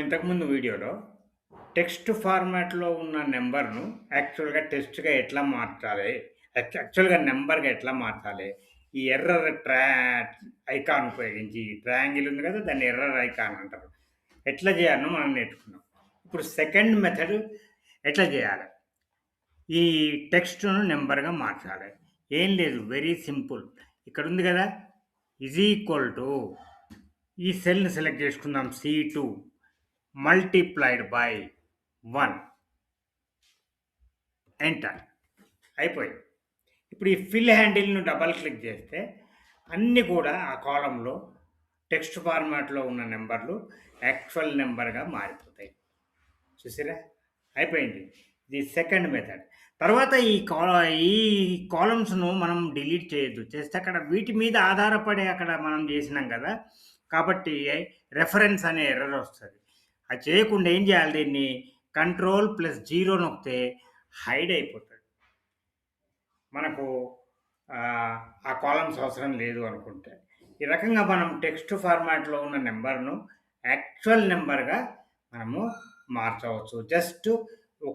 ఇంతకుముందు వీడియోలో టెక్స్ట్ ఫార్మాట్‌లో ఉన్న నంబర్‌ను యాక్చువల్‌గా టెక్స్ట్‌గా ఎట్లా మార్చాలి? యాక్చువల్‌గా నంబర్‌గా ఎట్లా మార్చాలి? ఈ ఎర్రర్ ఐకాన్ ఉపయోగించి ట్రయాంగిల్ ఉంది కదా! దాన్ని ఎర్రర్ ఐకాన్ అంటారు. ఎట్లా చేయాలో మనం నేర్చుకున్నాం. ఇప్పుడు సెకండ్ మెథడ్ ఎట్లా చేయాలి? ఈ టెక్స్ట్‌ను నంబర్‌గా మార్చాలి. ఏం లేదు, వెరీ సింపుల్. ఇక్కడ ఉంది కదా! ఈక్వల్ టు ఈ సెల్‌ని సెలెక్ట్ చేసుకుందాం, C2 మల్టిప్లైడ్ బై 1 ఎంటర్ అయిపోయింది. ఇప్పుడు ఈ ఫిల్ హ్యాండిల్‌ను డబుల్ క్లిక్ చేస్తే అన్నీ కూడా ఆ కాలమ్‌లో టెక్స్ట్ ఫార్మాట్‌లో ఉన్న నంబర్‌లు యాక్చువల్ నంబర్‌గా మారిపోతాయి. చూసారా? అయిపోయింది. ఇది సెకండ్ మెథడ్. తర్వాత ఈ కాలమ్స్‌ను మనం డిలీట్ చేయొద్దు. చేస్తే అక్కడ వీటి మీద ఆధారపడి అక్కడ మనం చేసినాం కదా! కాబట్టి రెఫరెన్స్ అనే ఎర్రర్ వస్తది. అది చేయకుండా ఏం చేయాలి, దీన్ని కంట్రోల్ ప్లస్ 0 నొక్కితే హైడ్ అయిపోతది. మనకు ఆ కాలమ్స్ అవసరం లేదు అనుకుంటే. ఈ రకంగా మనం టెక్స్ట్ ఫార్మాట్‌లో ఉన్న నంబర్‌ను యాక్చువల్ నంబర్‌గా మనము మార్చవచ్చు. జస్ట్